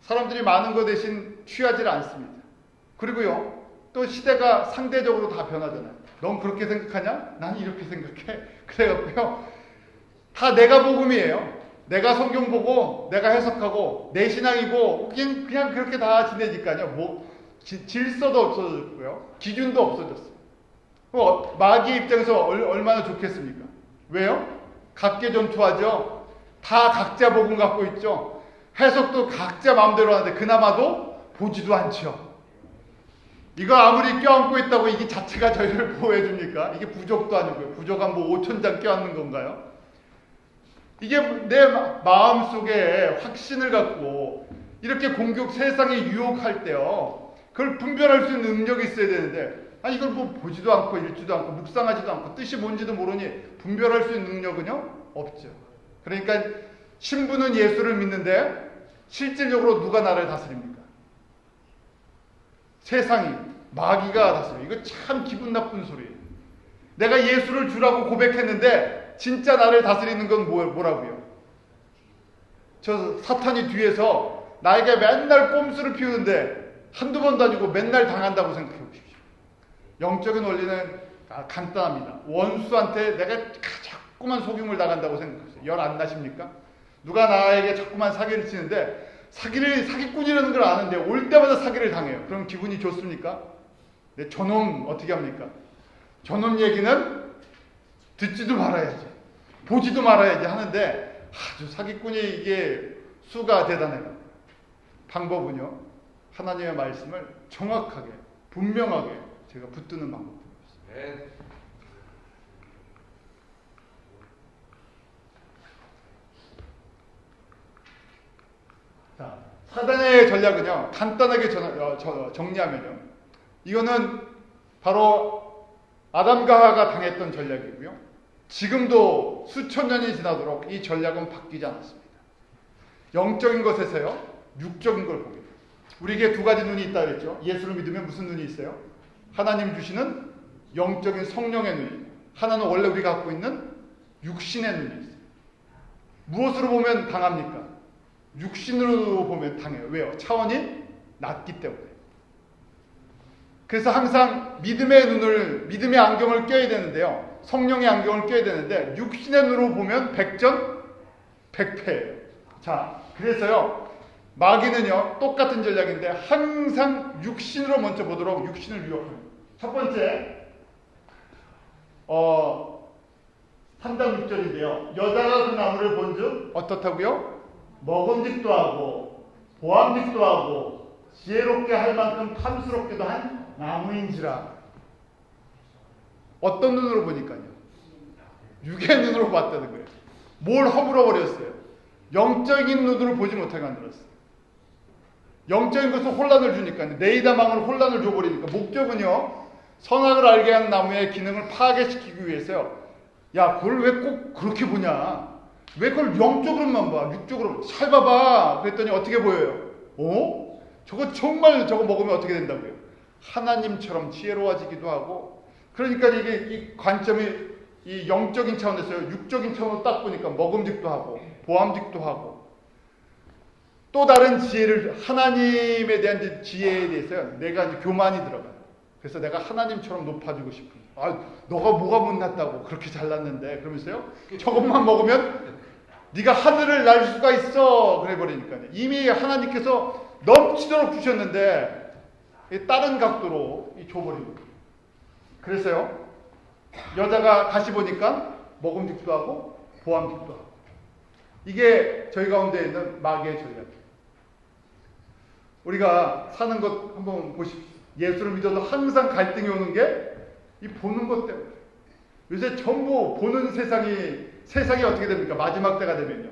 사람들이 많은 것 대신 취하지 않습니다. 그리고요, 또 시대가 상대적으로 다 변하잖아요. 넌 그렇게 생각하냐? 난 이렇게 생각해. 그래갖고요, 다 내가 복음이에요. 내가 성경 보고 내가 해석하고 내 신앙이고 그냥 그렇게 다 지내니까요. 뭐 질서도 없어졌고요, 기준도 없어졌어요. 마귀의 입장에서 얼마나 좋겠습니까? 왜요? 각계전투하죠. 다 각자 복음 갖고 있죠. 해석도 각자 마음대로 하는데 그나마도 보지도 않죠. 이거 아무리 껴안고 있다고 이게 자체가 저희를 보호해줍니까? 이게 부족도 아니고요. 부족한 뭐 5,000장 껴안는 건가요? 이게 내 마음속에 확신을 갖고 이렇게 세상에 유혹할 때요, 그걸 분별할 수 있는 능력이 있어야 되는데, 이걸 뭐 보지도 않고 읽지도 않고 묵상하지도 않고 뜻이 뭔지도 모르니 분별할 수 있는 능력은요, 없죠. 그러니까 신부는 예수를 믿는데 실질적으로 누가 나를 다스립니까? 세상이, 마귀가 다스려요. 이거 참 기분 나쁜 소리예요. 내가 예수를 주라고 고백했는데 진짜 나를 다스리는 건 뭐라고요? 저 사탄이 뒤에서 나에게 맨날 꼼수를 피우는데 한두 번도 아니고 맨날 당한다고 생각해 보십시오. 영적인 원리는 간단합니다. 원수한테 내가 자꾸만 속임을 당한다고 생각하세요. 열 안 나십니까? 누가 나에게 자꾸만 사기를 치는데 사기꾼이라는 걸 아는데 올 때마다 사기를 당해요. 그럼 기분이 좋습니까? 네, 저놈 어떻게 합니까? 저놈 얘기는 듣지도 말아야지, 보지도 말아야지 하는데 아주 사기꾼이 이게 수가 대단해요. 방법은요, 하나님의 말씀을 정확하게 분명하게 제가 붙드는 방법입니다. 자, 사단의 전략은요, 간단하게 정리하면요, 이거는 바로 아담과 하와가 당했던 전략이고요, 지금도 수천 년이 지나도록 이 전략은 바뀌지 않았습니다. 영적인 것에서요, 육적인 걸 보게 돼요. 우리에게 두 가지 눈이 있다 그랬죠. 예수를 믿으면 무슨 눈이 있어요? 하나님 주시는 영적인 성령의 눈이, 하나는 원래 우리가 갖고 있는 육신의 눈이 있어요. 무엇으로 보면 당합니까? 육신으로 보면 당해요. 왜요? 차원이 낮기 때문에. 그래서 항상 믿음의 안경을 껴야 되는데요, 성령의 안경을 껴야 되는데 육신의 눈으로 보면 백전백패예요. 자, 그래서요, 마귀는요 똑같은 전략인데 항상 육신으로 먼저 보도록 육신을 유혹합니다. 첫 번째, 3장 6절인데요. 여자가 그 나무를 본즉 어떻다고요? 먹음직도 하고 보암직도 하고 지혜롭게 할 만큼 탐스럽기도 한 나무인지라. 어떤 눈으로 보니까요? 육의 눈으로 봤다는 거예요. 뭘 허물어 버렸어요? 영적인 눈으로 보지 못하게 만들었어요. 영적인 것은 혼란을 주니까요. 네이다망으로 혼란을 줘버리니까. 목적은요, 선악을 알게 하는 나무의 기능을 파괴시키기 위해서요. 야, 그걸 왜 꼭 그렇게 보냐? 왜 그걸 영적으로만 봐? 육적으로 잘 봐봐. 그랬더니 어떻게 보여요? 저거 먹으면 어떻게 된다고요? 하나님처럼 지혜로워지기도 하고. 그러니까 이게 이 관점이 이 영적인 차원에서요, 육적인 차원으로 딱 보니까 먹음직도 하고 보암직도 하고, 또 다른 지혜를, 하나님에 대한 지혜에 대해서요, 내가 이제 교만이 들어가요. 그래서 내가 하나님처럼 높아지고 싶은. 너가 뭐가 못났다고 그렇게 잘났는데, 그러면서요, 저것만 먹으면 네가 하늘을 날 수가 있어. 그래 버리니까요. 이미 하나님께서 넘치도록 주셨는데 다른 각도로 줘버리고. 그래서요, 여자가 다시 보니까 먹음직도 하고 보암직도 하고. 이게 저희 가운데 있는 마귀의 전략이에요. 우리가 사는 것 한번 보십시오. 예수를 믿어도 항상 갈등이 오는 게 이 보는 것 때문에. 요새 전부 보는 세상이 어떻게 됩니까? 마지막 때가 되면요,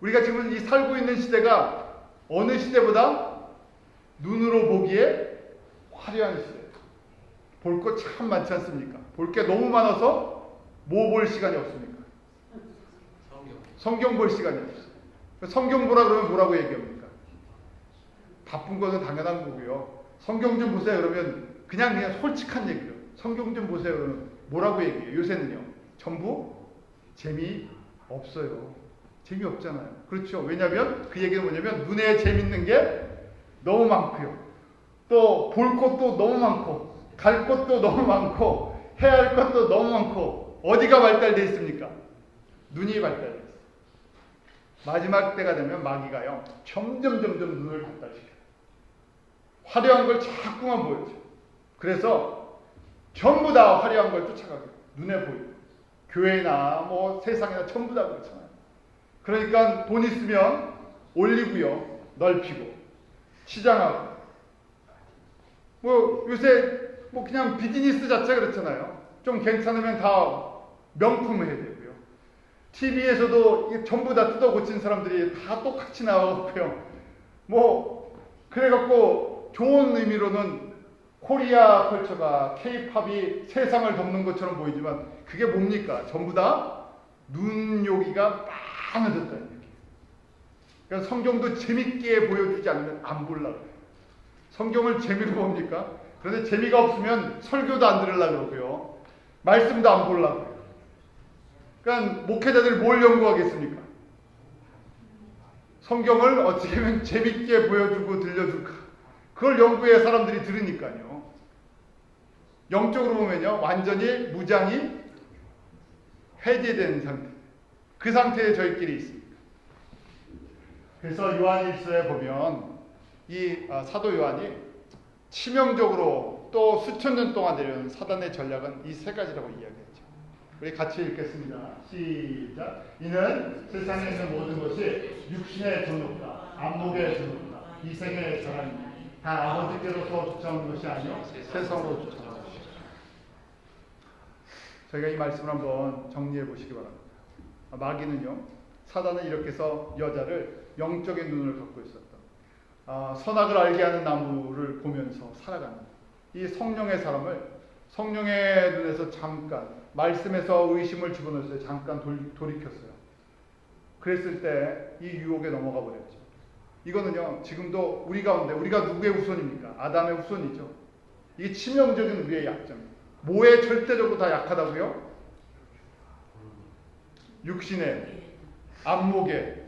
우리가 지금 이 살고 있는 시대가 어느 시대보다 눈으로 보기에 화려한 시대예요. 볼 것 참 많지 않습니까? 볼 게 너무 많아서 뭐 볼 시간이 없습니까? 성경 볼 시간이 없어요. 성경 보라 그러면 뭐라고 얘기합니까? 바쁜 것은 당연한 거고요. 성경 좀 보세요 그러면 그냥 솔직한 얘기죠. 성경 좀 보세요 그러면 뭐라고 얘기해요? 요새는요, 전부 재미없어요. 재미없잖아요. 그렇죠. 왜냐하면 그 얘기는 뭐냐면 눈에 재밌는 게 너무 많고요. 또 볼 것도 너무 많고 갈 것도 너무 많고 해야 할 것도 너무 많고 어디가 발달되어 있습니까? 눈이 발달되어 있어요. 마지막 때가 되면 마귀가요. 점점 눈을 발달시켜요. 화려한 걸 자꾸만 보여줘. 그래서 전부 다 화려한 걸 쫓아가게 눈에 보이고 교회나 뭐 세상이나 전부 다 그렇잖아요. 그러니까 돈 있으면 올리고요. 넓히고 치장하고 뭐 요새 뭐 그냥 비즈니스 자체가 그렇잖아요. 좀 괜찮으면 다 명품을 해야 되고요. TV에서도 전부 다 뜯어 고친 사람들이 다 똑같이 나오고요. 뭐 그래갖고 좋은 의미로는 코리아 컬처가 K-팝이 세상을 덮는 것처럼 보이지만 그게 뭡니까? 전부 다 눈요기가 많아졌다는 얘기예요. 그러니까 성경도 재밌게 보여주지 않으면 안 보려고 해요. 성경을 재미로 봅니까? 그런데 재미가 없으면 설교도 안 들으려고 그러고요. 말씀도 안 보려고 해요. 그러니까 목회자들이 뭘 연구하겠습니까? 성경을 어떻게 하면 재밌게 보여주고 들려줄까? 그걸 연구해 사람들이 들으니까요. 영적으로 보면요. 완전히 무장이 해제된 상태. 그 상태에 저희끼리 있습니다. 그래서 요한일서에 보면 이 사도 요한이 치명적으로 또 수천 년 동안 내려온 사단의 전략은 이 세 가지라고 이야기했죠. 우리 같이 읽겠습니다. 시작. 이는 세상에 있는 모든 것이 육신의 존엄과 안목의 존엄과 이생의 전환입니다. 다 아버지께로서 쫓아온 것이 아니요 세상으로 쫓아온 것이죠. 저희가 이 말씀을 한번 정리해 보시기 바랍니다. 마귀는요, 사단은 이렇게 해서 여자를 영적인 눈을 갖고 있었다. 선악을 알게 하는 나무를 보면서 살아가는 이 성령의 사람을 성령의 눈에서 잠깐 말씀에서 의심을 집어넣었어요. 잠깐 돌이켰어요. 그랬을 때 이 유혹에 넘어가 버렸죠. 이거는요, 지금도 우리 가운데, 우리가 누구의 후손입니까? 아담의 후손이죠. 이게 치명적인 우리의 약점입니다. 뭐에 절대적으로 다 약하다고요? 육신에, 안목에,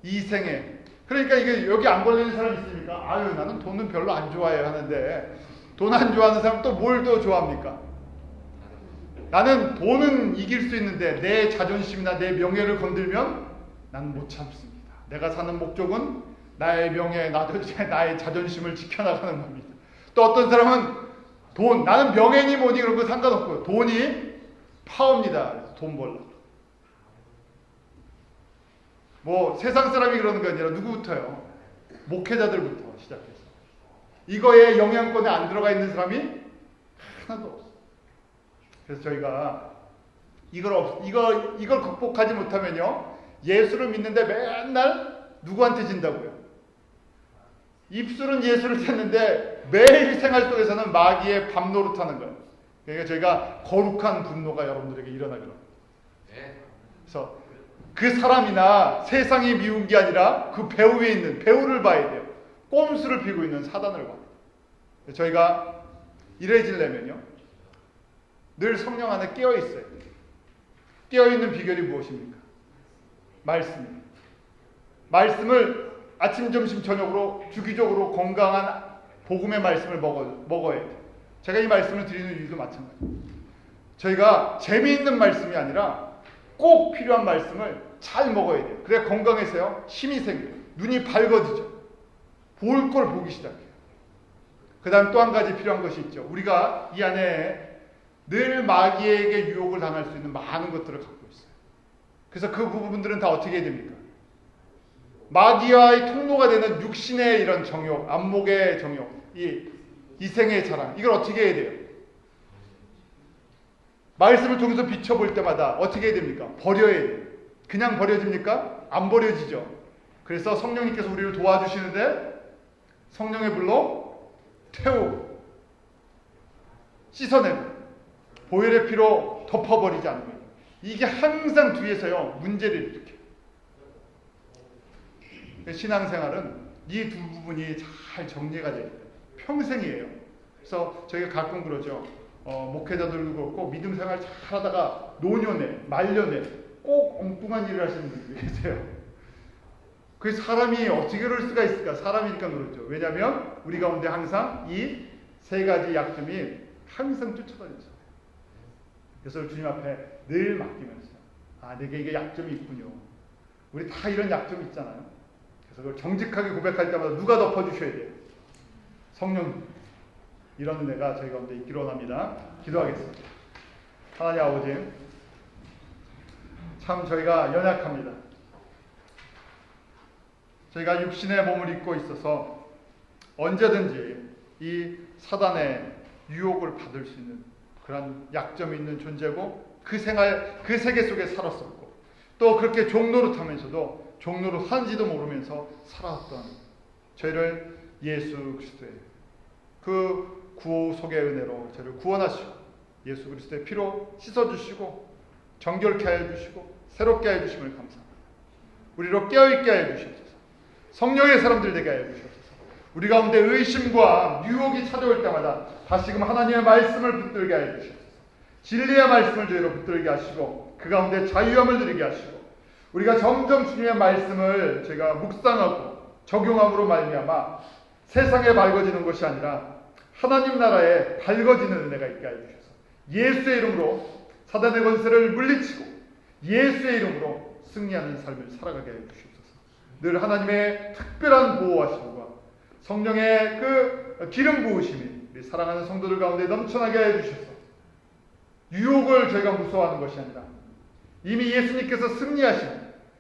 이생에. 그러니까 이게 여기 안 걸리는 사람 있습니까? 아유, 나는 돈은 별로 안 좋아해 하는데, 돈 안 좋아하는 사람 또 뭘 더 좋아합니까? 나는 돈은 이길 수 있는데 내 자존심이나 내 명예를 건들면 나는 못 참습니다. 내가 사는 목적은 나의 명예, 나의 자존심을 지켜나가는 겁니다. 또 어떤 사람은 돈, 나는 명예니 뭐니 그런 거 상관없고요. 돈이 파워입니다. 그래서 돈 벌라. 뭐 세상 사람이 그러는 게 아니라 누구부터요? 목회자들부터 시작해서. 이거에 영향권에 안 들어가 있는 사람이 하나도 없어요. 그래서 저희가 이걸 극복하지 못하면요, 예수를 믿는데 맨날 누구한테 진다고요? 입술은 예수를 찾는데 매일 생활 속에서는 마귀의 밤 노릇하는 거예요. 그러니까 저희가 거룩한 분노가 여러분들에게 일어나기로 합니다. 그래서 그 사람이나 세상이 미운 게 아니라 그 배우 위에 있는 배우를 봐야 돼요. 꼼수를 피고 있는 사단을 봐요. 저희가 이래지려면요, 늘 성령 안에 깨어 있어요. 깨어 있는 비결이 무엇입니까? 말씀입니다. 말씀을 아침, 점심, 저녁으로 주기적으로 건강한 복음의 말씀을 먹어야 돼요. 제가 이 말씀을 드리는 이유도 마찬가지예요. 저희가 재미있는 말씀이 아니라 꼭 필요한 말씀을 잘 먹어야 돼요. 그래야 건강해서요, 힘이 생겨요. 눈이 밝아지죠. 볼 걸 보기 시작해요. 그 다음 또 한 가지 필요한 것이 있죠. 우리가 이 안에 늘 마귀에게 유혹을 당할 수 있는 많은 것들을 갖고 있어요. 그래서 그 부분들은 다 어떻게 해야 됩니까? 마귀와의 통로가 되는 육신의 이런 정욕, 안목의 정욕, 이생의 자랑, 이걸 어떻게 해야 돼요? 말씀을 통해서 비춰볼 때마다 어떻게 해야 됩니까? 버려야 돼요. 그냥 버려집니까? 안 버려지죠. 그래서 성령님께서 우리를 도와주시는데 성령의 불로 태우고 씻어내고 보혈의 피로 덮어버리지 않으면 이게 항상 뒤에서요, 문제를 일으켜요. 신앙생활은 이 두 부분이 잘 정리가 돼요. 평생이에요. 그래서 저희가 가끔 그러죠. 목회자들도 그렇고 믿음 생활 잘 하다가 노년에, 말년에 꼭 엉뚱한 일을 하시는 분들이 계세요. 그 사람이 어떻게 그럴 수가 있을까? 사람이니까 그렇죠. 왜냐하면 우리 가운데 항상 이 세 가지 약점이 항상 쫓아다니죠. 그래서 주님 앞에 늘 맡기면서 내게 이게 약점이 있군요. 우리 다 이런 약점이 있잖아요. 그래서 그걸 정직하게 고백할 때마다 누가 덮어주셔야 돼요? 성령. 이런 은혜가 저희 가운데 있기를 원합니다. 기도하겠습니다. 하나님 아버지, 참 저희가 연약합니다. 저희가 육신의 몸을 입고 있어서 언제든지 이 사단의 유혹을 받을 수 있는 그런 약점이 있는 존재고 그 생활, 그 세계 속에 살았었고 또 그렇게 종노릇하면서도 종노릇 한지도 모르면서 살아왔던 저희를 예수 그리스도의 그 구속의 은혜로 저희를 구원하시고 예수 그리스도의 피로 씻어주시고 정결케 하여 주시고 새롭게 하여 주심을 감사합니다. 우리로 깨어있게 하여 주시옵소서. 성령의 사람들 되게 하여 주시옵소서. 우리 가운데 의심과 유혹이 찾아올 때마다 다시금 하나님의 말씀을 붙들게 하여 주시옵소서. 진리의 말씀을 저희로 붙들게 하시고 그 가운데 자유함을 누리게 하시고 우리가 점점 주님의 말씀을 제가 묵상하고 적용함으로 말미암아 세상에 밝아지는 것이 아니라 하나님 나라에 밝아지는 은혜가 있게 하여 주셔서 예수의 이름으로 사단의 권세를 물리치고 예수의 이름으로 승리하는 삶을 살아가게 하여 주시옵소서. 늘 하나님의 특별한 보호하심과 성령의 그 기름 부으심이 우리 사랑하는 성도들 가운데 넘쳐나게 하여 주셔서 유혹을 저희가 무서워하는 것이 아니라 이미 예수님께서 승리하신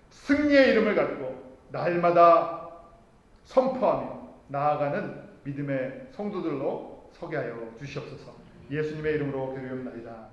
승리의 이름을 가지고 날마다 선포하며 나아가는 믿음의 성도들로 서게 하여 주시옵소서. 예수님의 이름으로 기도합나이다.